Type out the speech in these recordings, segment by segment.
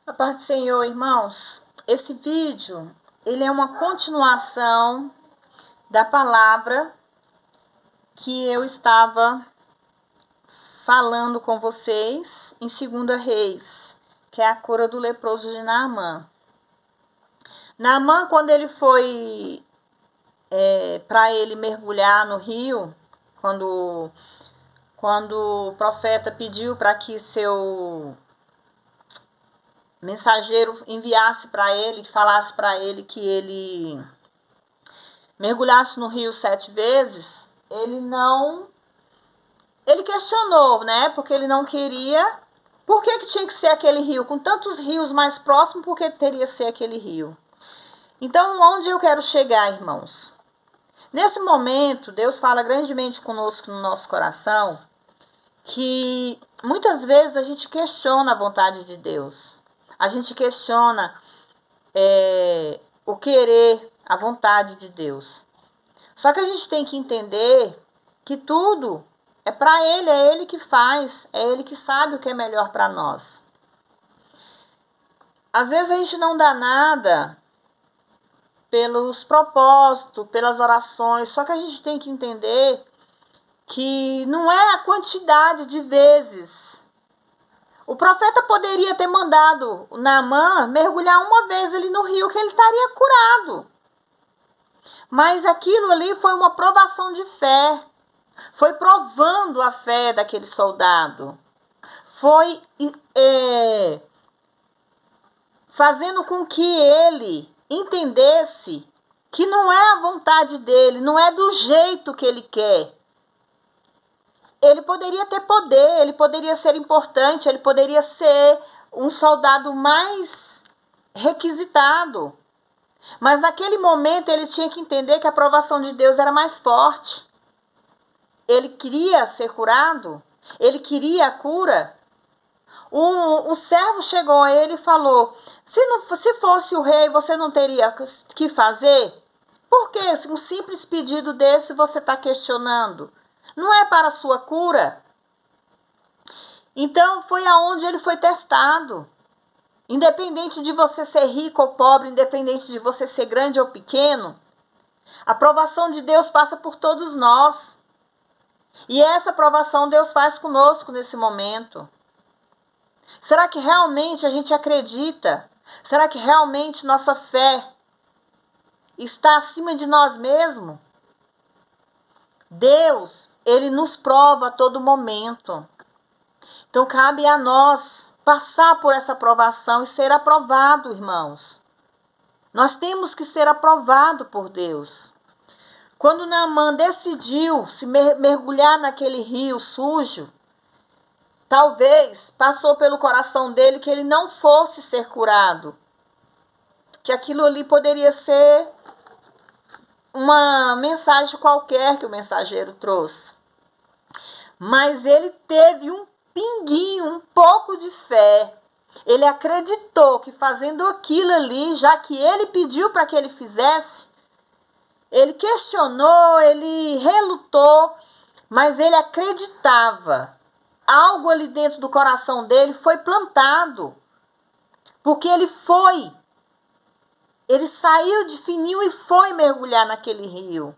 A paz do Senhor, irmãos. Esse vídeo, ele é uma continuação da palavra que eu estava falando com vocês em 2 Reis, que é a cura do leproso de Naamã. Naamã, quando ele foi para ele mergulhar no rio, quando o profeta pediu para que seu mensageiro enviasse para ele, falasse para ele que ele mergulhasse no rio 7 vezes, ele questionou, né? Porque ele não queria. Por que tinha que ser aquele rio? Com tantos rios mais próximos, por que teria que ser aquele rio? Então, onde eu quero chegar, irmãos? Nesse momento, Deus fala grandemente conosco no nosso coração, que muitas vezes a gente questiona a vontade de Deus. A gente questiona o querer, a vontade de Deus. Só que a gente tem que entender que tudo é para Ele, é Ele que faz, é Ele que sabe o que é melhor para nós. Às vezes a gente não dá nada pelos propósitos, pelas orações, só que a gente tem que entender que não é a quantidade de vezes. O profeta poderia ter mandado o Naamã mergulhar uma vez ali no rio, que ele estaria curado. Mas aquilo ali foi uma provação de fé. Foi provando a fé daquele soldado. Foi fazendo com que ele entendesse que não é a vontade dele, não é do jeito que ele quer. Ele poderia ter poder, ele poderia ser importante, ele poderia ser um soldado mais requisitado. Mas naquele momento ele tinha que entender que a aprovação de Deus era mais forte. Ele queria ser curado, ele queria a cura. O servo chegou a ele e falou: se fosse o rei, você não teria que fazer? Por que um simples pedido desse você está questionando? Não é para a sua cura? Então foi aonde ele foi testado. Independente de você ser rico ou pobre, independente de você ser grande ou pequeno, a aprovação de Deus passa por todos nós. E essa aprovação Deus faz conosco nesse momento. Será que realmente a gente acredita? Será que realmente nossa fé está acima de nós mesmos? Deus, Ele nos prova a todo momento. Então cabe a nós passar por essa aprovação e ser aprovado, irmãos. Nós temos que ser aprovado por Deus. Quando Naamã decidiu se mergulhar naquele rio sujo, talvez passou pelo coração dele que ele não fosse ser curado. Que aquilo ali poderia ser uma mensagem qualquer que o mensageiro trouxe. Mas ele teve um pinguinho, um pouco de fé. Ele acreditou que fazendo aquilo ali, já que ele pediu para que ele fizesse, ele questionou, ele relutou, mas ele acreditava. Algo ali dentro do coração dele foi plantado. Porque ele foi. Ele saiu de fininho e foi mergulhar naquele rio.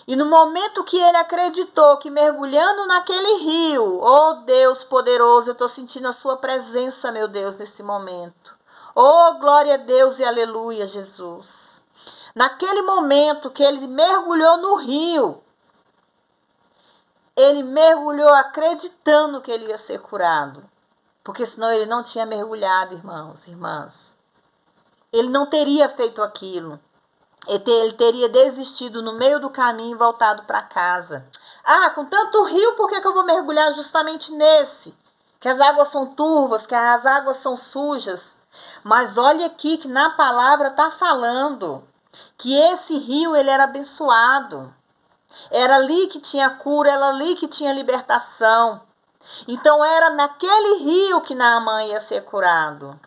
E no momento que ele acreditou que mergulhando naquele rio, oh Deus poderoso, eu estou sentindo a sua presença, meu Deus, nesse momento. Oh, glória a Deus e aleluia, Jesus. Naquele momento que ele mergulhou no rio, ele mergulhou acreditando que ele ia ser curado. Porque senão ele não tinha mergulhado, irmãos, irmãs. Ele não teria feito aquilo. Ele teria desistido no meio do caminho e voltado para casa. Ah, com tanto rio, por que eu vou mergulhar justamente nesse? Que as águas são turvas, que as águas são sujas. Mas olha aqui que na palavra está falando que esse rio ele era abençoado. Era ali que tinha cura, era ali que tinha libertação. Então era naquele rio que Naamã ia ser curado.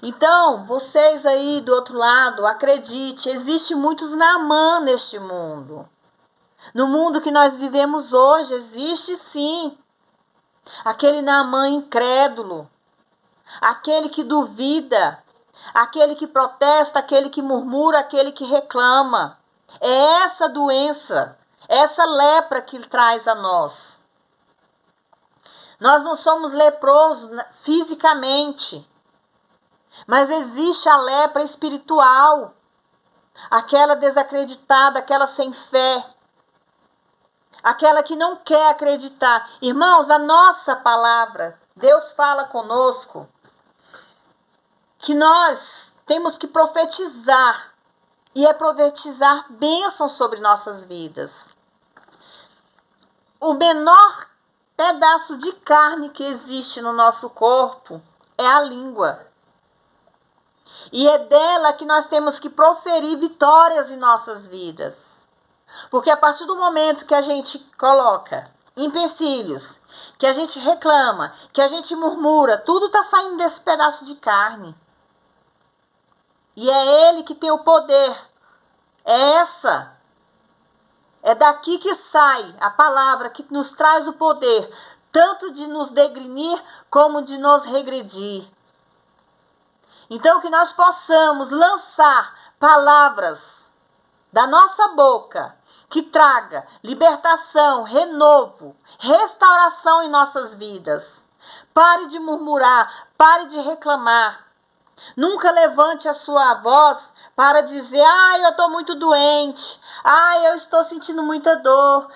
Então, vocês aí do outro lado, acredite, existe muitos Naamã neste mundo. No mundo que nós vivemos hoje, existe sim. Aquele Naamã incrédulo. aquele que duvida, aquele que protesta, aquele que murmura, aquele que reclama. É essa doença, essa lepra que traz a nós. Nós não somos leprosos fisicamente, mas existe a lepra espiritual, aquela desacreditada, aquela sem fé, aquela que não quer acreditar. Irmãos, a nossa palavra, Deus fala conosco que nós temos que profetizar, e é profetizar bênção sobre nossas vidas. O menor pedaço de carne que existe no nosso corpo é a língua. E é dela que nós temos que proferir vitórias em nossas vidas. Porque a partir do momento que a gente coloca empecilhos, que a gente reclama, que a gente murmura, tudo está saindo desse pedaço de carne. E é ele que tem o poder. É daqui que sai a palavra que nos traz o poder, tanto de nos degrinir como de nos regredir. Então, que nós possamos lançar palavras da nossa boca que traga libertação, renovo, restauração em nossas vidas. Pare de murmurar, pare de reclamar. Nunca levante a sua voz para dizer: eu estou muito doente, eu estou sentindo muita dor,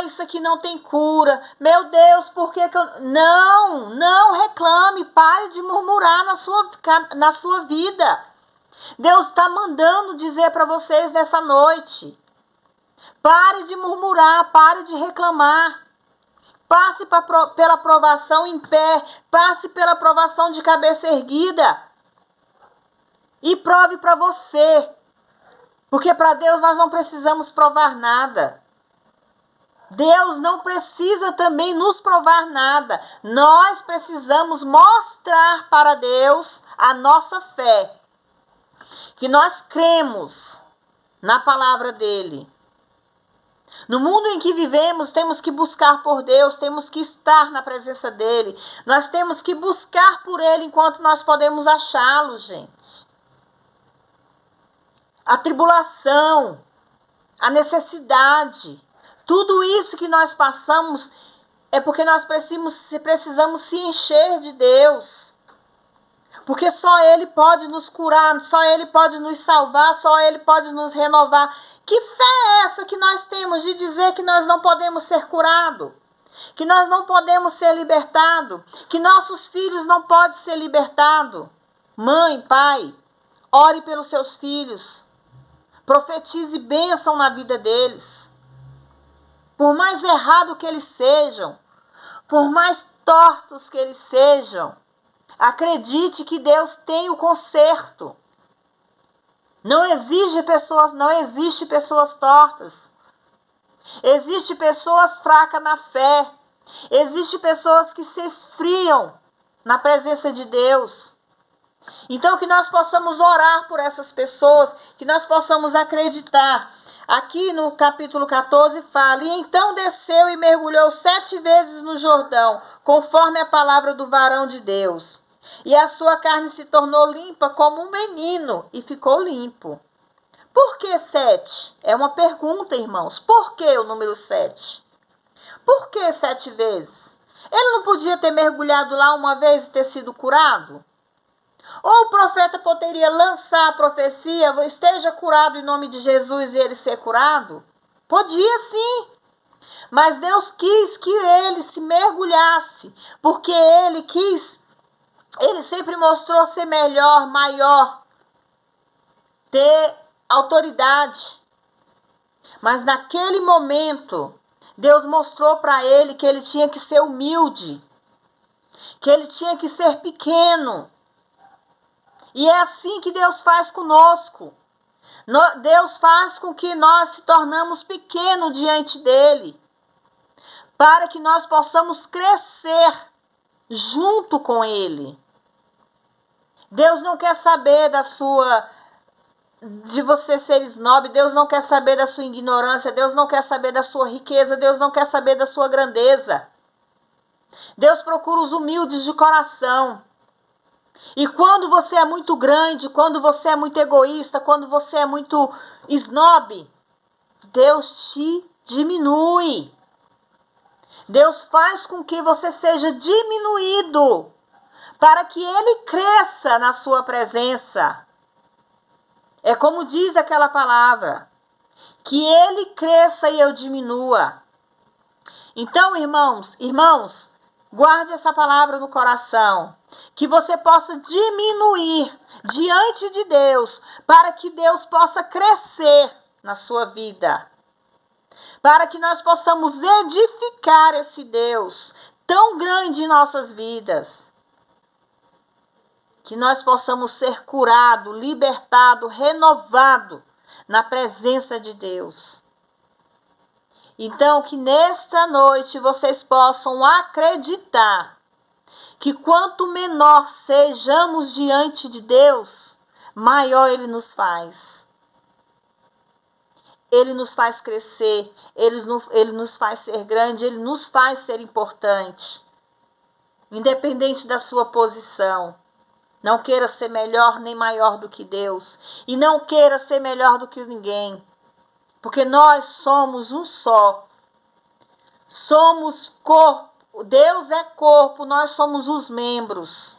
isso aqui não tem cura, meu Deus, por que eu... Não reclame, pare de murmurar na sua vida. Deus está mandando dizer para vocês nessa noite: pare de murmurar, pare de reclamar. Passe pela provação em pé, passe pela provação de cabeça erguida. E prove para você. Porque para Deus nós não precisamos provar nada. Deus não precisa também nos provar nada. Nós precisamos mostrar para Deus a nossa fé. Que nós cremos na palavra dele. No mundo em que vivemos, temos que buscar por Deus, temos que estar na presença dele. Nós temos que buscar por ele enquanto nós podemos achá-lo, gente. A tribulação, a necessidade, tudo isso que nós passamos é porque nós precisamos se encher de Deus. Porque só Ele pode nos curar, só Ele pode nos salvar, só Ele pode nos renovar. Que fé é essa que nós temos de dizer que nós não podemos ser curados? Que nós não podemos ser libertados? Que nossos filhos não podem ser libertados? Mãe, pai, ore pelos seus filhos. Profetize bênção na vida deles. Por mais errado que eles sejam, por mais tortos que eles sejam, acredite que Deus tem o conserto. Não existe pessoas tortas. Existe pessoas fracas na fé. Existe pessoas que se esfriam na presença de Deus. Então, que nós possamos orar por essas pessoas, que nós possamos acreditar. Aqui no capítulo 14 fala: e então desceu e mergulhou 7 vezes no Jordão, conforme a palavra do varão de Deus. E a sua carne se tornou limpa como um menino, e ficou limpo. Por que 7? É uma pergunta, irmãos. Por que o número 7? Por que 7 vezes? Ele não podia ter mergulhado lá uma vez e ter sido curado? Ou o profeta poderia lançar a profecia: esteja curado em nome de Jesus, e ele ser curado? Podia sim. Mas Deus quis que ele se mergulhasse, porque ele sempre mostrou ser melhor, maior, ter autoridade. Mas naquele momento, Deus mostrou para ele que ele tinha que ser humilde, que ele tinha que ser pequeno. E é assim que Deus faz conosco. Deus faz com que nós se tornamos pequenos diante dele, para que nós possamos crescer junto com ele. Deus não quer saber de você ser esnobe. Deus não quer saber da sua ignorância. Deus não quer saber da sua riqueza. Deus não quer saber da sua grandeza. Deus procura os humildes de coração. E quando você é muito grande, quando você é muito egoísta, quando você é muito snob, Deus te diminui. Deus faz com que você seja diminuído, para que Ele cresça na sua presença. É como diz aquela palavra, que Ele cresça e eu diminua. Então, irmãos, guarde essa palavra no coração, que você possa diminuir diante de Deus, para que Deus possa crescer na sua vida, para que nós possamos edificar esse Deus tão grande em nossas vidas, que nós possamos ser curado, libertado, renovado na presença de Deus. Então, que nesta noite vocês possam acreditar que quanto menor sejamos diante de Deus, maior Ele nos faz. Ele nos faz crescer, Ele nos faz ser grande, Ele nos faz ser importante. Independente da sua posição. Não queira ser melhor nem maior do que Deus. E não queira ser melhor do que ninguém. Porque nós somos um só. Somos corpo. Deus é corpo, nós somos os membros.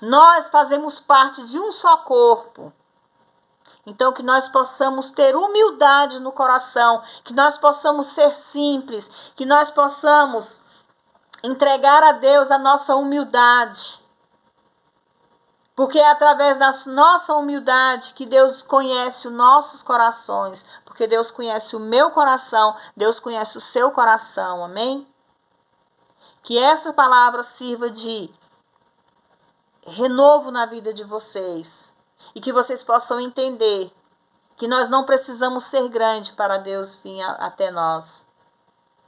Nós fazemos parte de um só corpo. Então, que nós possamos ter humildade no coração, que nós possamos ser simples, que nós possamos entregar a Deus a nossa humildade. Porque é através da nossa humildade que Deus conhece os nossos corações. Porque Deus conhece o meu coração, Deus conhece o seu coração, amém? Que essa palavra sirva de renovo na vida de vocês. E que vocês possam entender que nós não precisamos ser grandes para Deus vir até nós.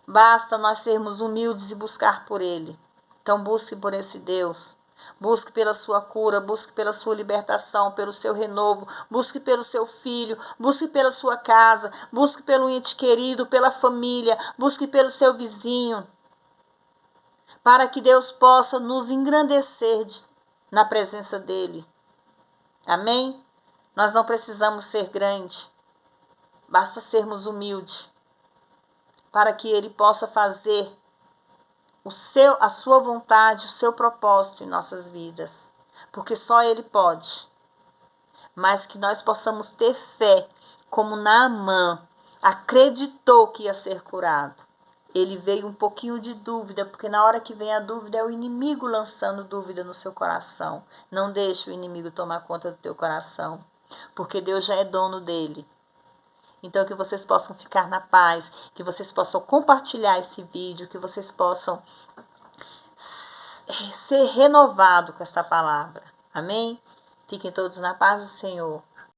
Basta nós sermos humildes e buscar por Ele. Então busque por esse Deus. Busque pela sua cura, busque pela sua libertação, pelo seu renovo, busque pelo seu filho, busque pela sua casa, busque pelo ente querido, pela família, busque pelo seu vizinho, para que Deus possa nos engrandecer na presença dEle. Amém? Nós não precisamos ser grandes, basta sermos humildes, para que Ele possa fazer a sua vontade, o seu propósito em nossas vidas. Porque só Ele pode. Mas que nós possamos ter fé, como Naamã acreditou que ia ser curado. Ele veio um pouquinho de dúvida, porque na hora que vem a dúvida é o inimigo lançando dúvida no seu coração. Não deixe o inimigo tomar conta do teu coração, porque Deus já é dono dele. Então, que vocês possam ficar na paz, que vocês possam compartilhar esse vídeo, que vocês possam ser renovados com esta palavra. Amém? Fiquem todos na paz do Senhor.